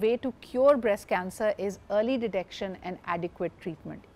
way to cure breast cancer is early detection and adequate treatment.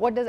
what does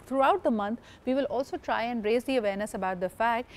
throughout the month we will also try and raise the awareness about the fact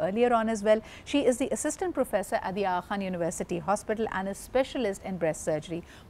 earlier on as well. She is the assistant professor at the Aga Khan University Hospital and a specialist in breast surgery.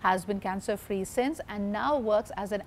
has been cancer free since and now works as an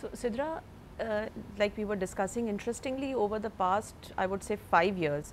So Sidra, like we were discussing, interestingly over the past I would say 5 years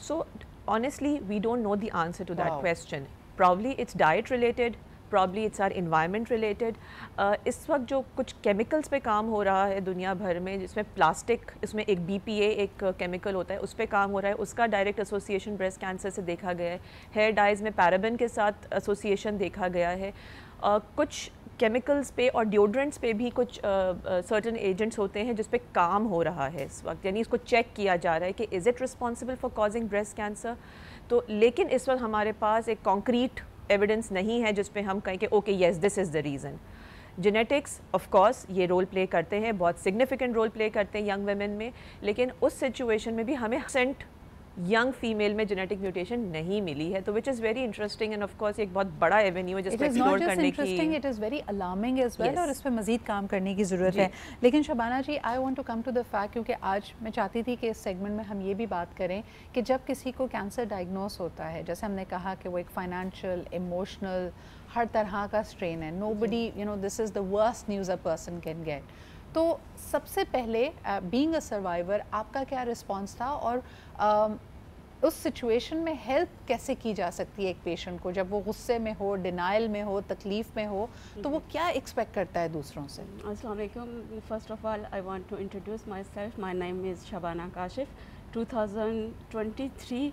So honestly we don't know the answer to that question. Probably it's diet related, probably it's our environment related. اس وقت جو کچھ chemicals پہ کام ہو رہا ہے دنیا بھر میں، جس میں پلاسٹک، اس میں ایک BPA ایک کیمیکل ہوتا ہے، اس پہ کام ہو رہا ہے، اس کا ڈائریکٹ ایسوسیشن بریسٹ کینسر سے دیکھا گیا ہے. ہیئر ڈائز میں پیرابن کے ساتھ ایسوسیشن دیکھا گیا ہے. کچھ کیمیکلز پہ اور ڈیوڈرنٹس پہ بھی کچھ سرٹن ایجنٹس ہوتے ہیں جس پہ کام ہو رہا ہے اس وقت، یعنی اس کو چیک کیا جا رہا ہے کہ is it responsible for causing breast cancer. تو لیکن اس وقت ہمارے پاس ایک کانکریٹ ایویڈنس نہیں ہے جس پہ ہم کہیں کہ okay yes this is the reason. Genetics of course یہ رول پلے کرتے ہیں، بہت سگنیفیکنٹ رول پلے کرتے ہیں ینگ ویمن میں، لیکن اس سچویشن میں بھی ہمیں % ینگ فیمیل میں جینیٹک میوٹیشن نہیں ملی ہے، تو which is very interesting and of course ایک بہت بڑا ایونیو ہے جس کو ایکسپلور کرنے کی. It is very alarming as well, اور اس پہ مزید کام کرنے کی ضرورت ہے. لیکن Shabana ji, I want to come to the fact, کیونکہ آج میں چاہتی تھی کہ اس سیگمنٹ میں ہم یہ بھی بات کریں کہ جب کسی کو کینسر ڈائگنوز ہوتا ہے، جیسے ہم نے کہا کہ وہ ایک فائنینشیل، ایموشنل، ہر طرح کا اسٹرین ہے. No buddy this is the worst news a person can get. تو سب سے پہلے بینگ اے سروائیور آپ کا کیا رسپانس تھا، اور اس سچویشن میں ہیلپ کیسے کی جا سکتی ہے ایک پیشنٹ کو جب وہ غصے میں ہو، ڈینائل میں ہو، تکلیف میں ہو، تو وہ کیا ایکسپیکٹ کرتا ہے دوسروں سے؟ السلام علیکم. First of all I want to introduce myself. My name is Shabana Kashif. 2023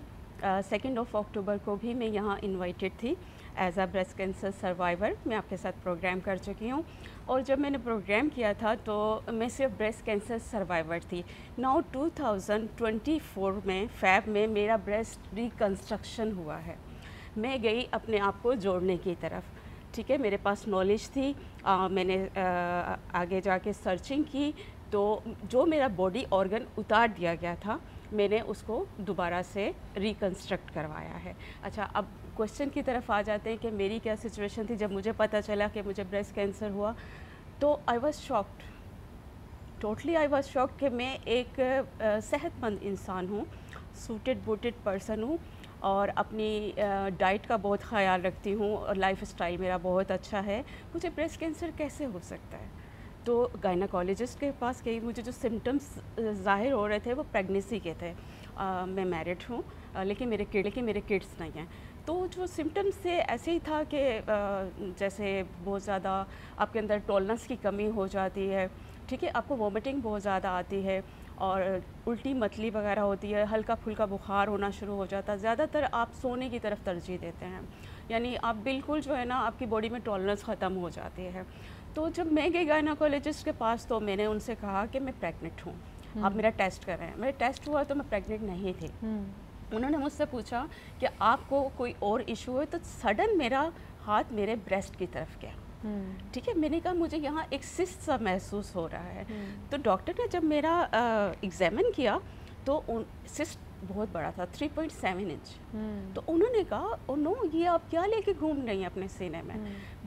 2 اکتوبر کو بھی میں یہاں انوائٹیڈ تھی as a breast cancer survivor. میں آپ کے ساتھ پروگرام کر چکی ہوں، اور جب میں نے پروگرام کیا تھا تو میں صرف بریسٹ کینسر سروائیور تھی. ناؤ 2024 میں فیب میں میرا بریسٹ ریکنسٹرکشن ہوا ہے. میں گئی اپنے آپ کو جوڑنے کی طرف. ٹھیک ہے، میرے پاس نالج تھی. میں نے آگے جا کے سرچنگ کی، تو جو میرا باڈی آرگن اتار دیا گیا تھا میں نے اس کو دوبارہ سے ریکنسٹرکٹ کروایا ہے. اچھا، اب کوشچن کی طرف آ جاتے ہیں کہ میری کیا سچویشن تھی جب مجھے پتہ چلا کہ مجھے بریسٹ کینسر ہوا. تو I was shocked, totally I was shocked کہ میں ایک صحت مند انسان ہوں، سوٹڈ بوٹڈ پرسن ہوں، اور اپنی ڈائٹ کا بہت خیال رکھتی ہوں، اور لائف اسٹائل میرا بہت اچھا ہے. مجھے بریسٹ کینسر کیسے ہو سکتا ہے؟ تو گائناکالوجسٹ کے پاس گئی. مجھے جو سمٹمس ظاہر ہو رہے تھے وہ پریگنیسی کے تھے. میں میرڈ ہوں، لیکن میرے کڈس نہیں ہیں. تو جو سمٹمس تھے ایسے ہی تھا کہ جیسے بہت زیادہ آپ کے اندر ٹولنس کی کمی ہو جاتی ہے. ٹھیک ہے، آپ کو وومٹنگ بہت زیادہ آتی ہے، اور الٹی متلی وغیرہ ہوتی ہے، ہلکا پھلکا بخار ہونا شروع ہو جاتا ہے. زیادہ تر آپ سونے کی طرف ترجیح دیتے ہیں، یعنی آپ بالکل جو ہے نا آپ کی باڈی میں ٹولرنس ختم ہو جاتی ہے. تو جب میں گئی گائناکالوجسٹ کے پاس تو میں نے ان سے کہا کہ میں پریگننٹ ہوں، آپ میرا ٹیسٹ کر رہے ہیں. میرا ٹیسٹ ہوا تو میں پریگننٹ نہیں تھی. انہوں نے مجھ سے پوچھا کہ آپ کو کوئی اور ایشو ہے، تو سڈن میرا ہاتھ میرے بریسٹ کی طرف گیا. ٹھیک ہے، میں نے کہا مجھے یہاں ایک سسٹ سا محسوس ہو رہا ہے. تو ڈاکٹر نے جب میرا ایگزامن کیا تو سسٹ بہت بڑا تھا، 3.7 انچ. تو انہوں نے کہا نو، یہ آپ کیا لے کے گھوم رہی ہیں اپنے سینے میں؟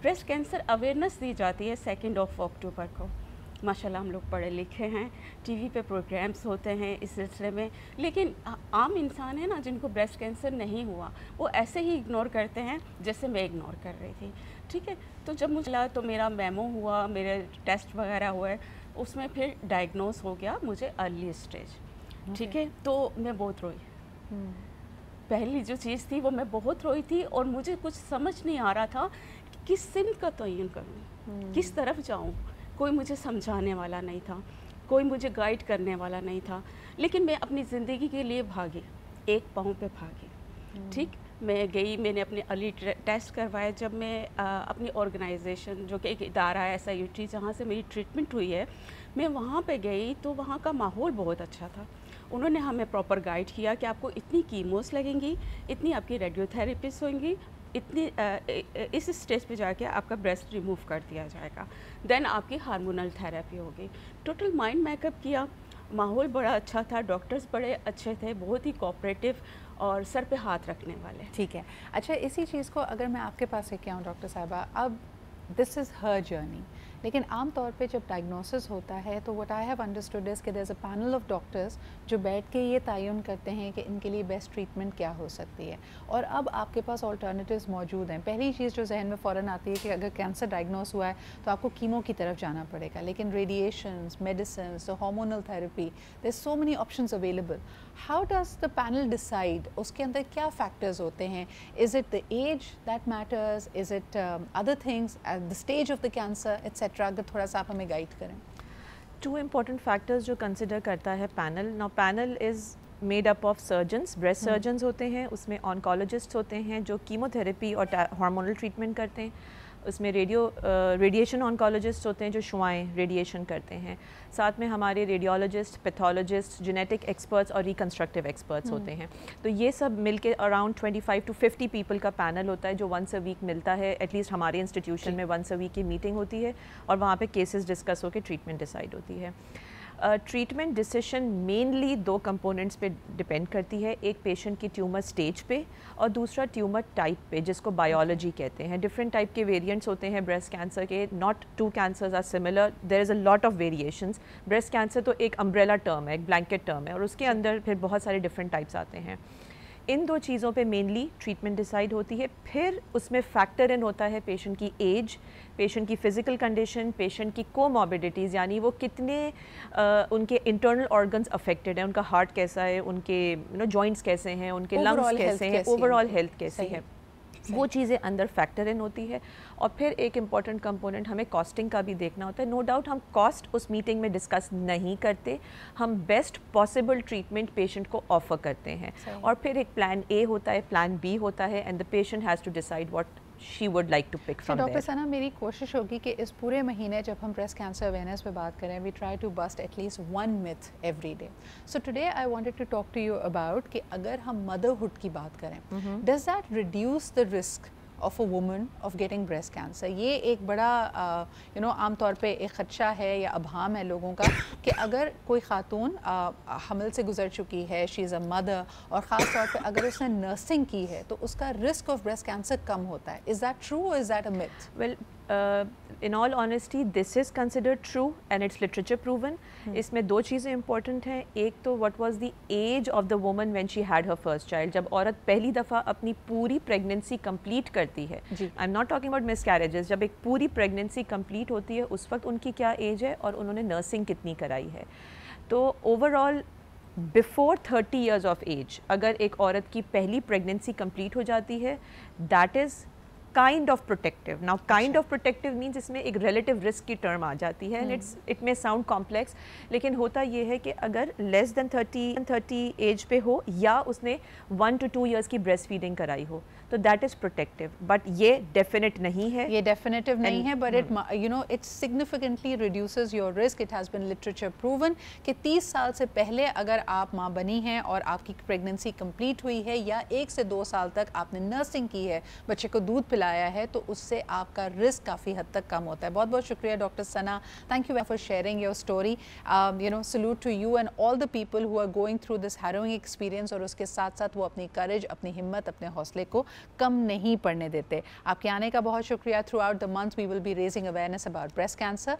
بریسٹ کینسر اویئرنیس دی جاتی ہے 2 اکتوبر کو. ماشاءاللہ ہم لوگ پڑھے لکھے ہیں، ٹی وی پہ پروگرامس ہوتے ہیں اس سلسلے میں، لیکن عام انسان ہے نا جن کو بریسٹ کینسر نہیں ہوا، وہ ایسے ہی اگنور کرتے ہیں جیسے میں اگنور کر رہی تھی. ٹھیک ہے، تو جب مجھے لگا تو میرا میمو ہوا، میرے ٹیسٹ وغیرہ ہوئے، اس میں پھر ڈائگنوز ہو گیا مجھے ارلی اسٹیج. ٹھیک ہے، تو میں بہت روئی. پہلی جو چیز تھی وہ میں بہت روئی تھی، اور مجھے کچھ سمجھ نہیں آ رہا تھا کہ کس سمت کا تعین کروں، کس طرف جاؤں. کوئی مجھے سمجھانے والا نہیں تھا، کوئی مجھے گائیڈ کرنے والا نہیں تھا. لیکن میں اپنی زندگی کے لیے بھاگی، ایک پاؤں پہ بھاگی. ٹھیک، میں گئی، میں نے اپنے ارلی ٹیسٹ کروائے. جب میں اپنی آرگنائزیشن جو کہ ایک ادارہ ہے SIUT جہاں سے میری ٹریٹمنٹ ہوئی ہے، میں وہاں پہ گئی تو وہاں کا ماحول بہت اچھا تھا. انہوں نے ہمیں پراپر گائیڈ کیا کہ آپ کو اتنی کیموز لگیں گی، اتنی آپ کی ریڈیو تھراپیز ہوئیں گی، اتنی اس اسٹیج پہ جا کے آپ کا بریسٹ ریموو کر دیا جائے گا، دین آپ کی ہارمونل تھراپی ہوگی. ٹوٹل مائنڈ میک اپ کیا. ماحول بڑا اچھا تھا، ڈاکٹرز بڑے اچھے تھے، بہت ہی کوآپریٹیو اور سر پہ ہاتھ رکھنے والے. ٹھیک ہے، اچھا اسی چیز کو اگر میں آپ کے پاس لے کے آؤں ڈاکٹر صاحبہ، اب دس از ہر جرنی. لیکن عام طور پہ جب ڈائگنوسس ہوتا ہے تو what I have understood is کہ دیر is a panel of doctors جو بیٹھ کے یہ تعین کرتے ہیں کہ ان کے لیے بیسٹ ٹریٹمنٹ کیا ہو سکتی ہے. اور اب آپ کے پاس آلٹرنیٹیوز موجود ہیں. پہلی چیز جو ذہن میں فوراً آتی ہے کہ اگر کینسر ڈائگنوس ہوا ہے تو آپ کو کیمو کی طرف جانا پڑے گا, لیکن radiations, medicines, hormonal therapy, there so many options available. How does the panel decide, اس کے اندر کیا فیکٹرز ہوتے ہیں؟ Is it the age that matters, is it other things, the stage of the cancer etcetera? اگر تھوڑا سا آپ ہمیں گائڈ کریں. 2 امپورٹنٹ فیکٹرز جو کنسیڈر کرتا ہے panel. Now panel is made up of surgeons, breast surgeons ہوتے ہیں, اس میں آنکالوجسٹ ہوتے ہیں جو کیمو تھراپی اور ہارمونل ٹریٹمنٹ کرتے ہیں, اس میں ریڈیشن آنکالوجسٹ ہوتے ہیں جو شعاعیں ریڈیشن کرتے ہیں, ساتھ میں ہمارے ریڈیولوجسٹ, پیتھولوجسٹ, جینیٹک ایکسپرٹس اور ریکنسٹرکٹیو ایکسپرٹس ہوتے ہیں. تو یہ سب مل کے اراؤنڈ 25 to 50 پیپل کا پینل ہوتا ہے جو ونس اے ویک ملتا ہے. ایٹ لیسٹ ہمارے انسٹیٹیوشن میں ونس اے ویک کی میٹنگ ہوتی ہے اور وہاں پہ کیسز ڈسکس ہو کے ٹریٹمنٹ ڈیسائیڈ ہوتی ہے. ٹریٹمنٹ ڈیسیشن مینلی 2 کمپوننٹس پہ ڈپینڈ کرتی ہے, ایک پیشنٹ کی ٹیومر سٹیج پہ اور دوسرا ٹیومر ٹائپ پہ, جس کو بایولوجی کہتے ہیں. ڈفرینٹ ٹائپ کے ویریئنٹس ہوتے ہیں بریسٹ کینسر کے, not 2 cancers are similar, there is a lot of variations. Breast cancer تو ایک امبریلا ٹرم ہے, ایک بلینکٹ ٹرم ہے, اور اس کے اندر پھر بہت سارے ڈفرینٹ ٹائپس آتے ہیں. ان 2 چیزوں پہ مینلی ٹریٹمنٹ ڈیسائیڈ ہوتی ہے. پھر اس میں فیکٹر ان ہوتا ہے پیشنٹ کی ایج, پیشنٹ کی فزیکل کنڈیشن, پیشنٹ کی کوموربیڈیٹیز, یعنی وہ کتنے ان کے انٹرنل آرگنز افیکٹڈ ہیں, ان کا ہارٹ کیسا ہے, ان کے جوائنٹس کیسے ہیں, ان کے لنگس کیسے ہیں, اوور آل ہیلتھ کیسی ہے, وہ چیزیں اندر فیکٹر ان ہوتی ہے. اور پھر ایک امپورٹنٹ کمپوننٹ ہمیں کاسٹنگ کا بھی دیکھنا ہوتا ہے. نو ڈاؤٹ ہم کاسٹ اس میٹنگ میں ڈسکس نہیں کرتے, ہم بیسٹ پاسبل ٹریٹمنٹ پیشنٹ کو آفر کرتے ہیں. اور پھر ایک پلان اے ہوتا ہے, پلان بی ہوتا ہے, and the patient has to decide what she would like to pick from there. Doctor Sana, میری کوشش ہوگی کہ اس پورے مہینے جب ہم بریسٹ کینسر اویئرنیس پہ بات کریں, we try to bust at least one myth every day. So today I wanted to talk to you about کہ اگر ہم motherhood کی بات کریں, does that reduce the risk of a woman of getting breast cancer? یہ ایک بڑا عام طور پہ ایک خدشہ ہے یا ابہام ہے لوگوں کا کہ اگر کوئی خاتون حمل سے گزر چکی ہے, شی از اے مدر, اور خاص طور پہ اگر اس نے نرسنگ کی ہے تو اس کا رسک آف بریسٹ کینسر کم ہوتا ہے. از دیٹ ٹرو اور is that a myth? Well, in all honesty, this is considered true and it's literature proven. اس میں 2 چیزیں امپورٹنٹ ہیں. ایک تو what was the age of the woman when she had her first child. جب عورت پہلی دفعہ اپنی پوری پریگننسی کمپلیٹ کرتی ہے, I'm not talking about miscarriages, جب ایک پوری پریگننسی کمپلیٹ ہوتی ہے اس وقت ان کی کیا ایج ہے اور انہوں نے نرسنگ کتنی کرائی ہے. تو over all before 30 years of age اگر ایک عورت کی پہلی پریگننسی کمپلیٹ ہو جاتی ہے, that is kind of protective. Now kind of protective means اس میں ایک relative risk کی term آ جاتی ہے, and it may sound complex, لیکن ہوتا یہ ہے کہ اگر less than 30 ایج پہ ہو یا اس نے 1 to 2 years کی breast feeding کرائی ہو تو that is protective. But یہ definite نہیں ہے, یہ definitive نہیں ہے, but it significantly reduces your risk. It has been literature proven کہ 30 سال سے پہلے اگر آپ ماں بنی ہیں اور آپ کی pregnancy complete ہوئی ہے یا 1 سے 2 سال تک آپ نے نرسنگ کی ہے, بچے کو دودھ پلایا ہے, تو اس سے آپ کا رسک کافی حد تک کم ہوتا ہے. بہت بہت شکریہ doctor Sana. Thank you for sharing your story. salute to you and all the people who are going through this harrowing experience, اور اس کے ساتھ ساتھ وہ اپنی courage, اپنی ہمت, اپنے حوصلے کو کم نہیں پڑنے دیتے. آپ کے آنے کا بہت شکریہ. Throughout the month we will be raising awareness about breast cancer.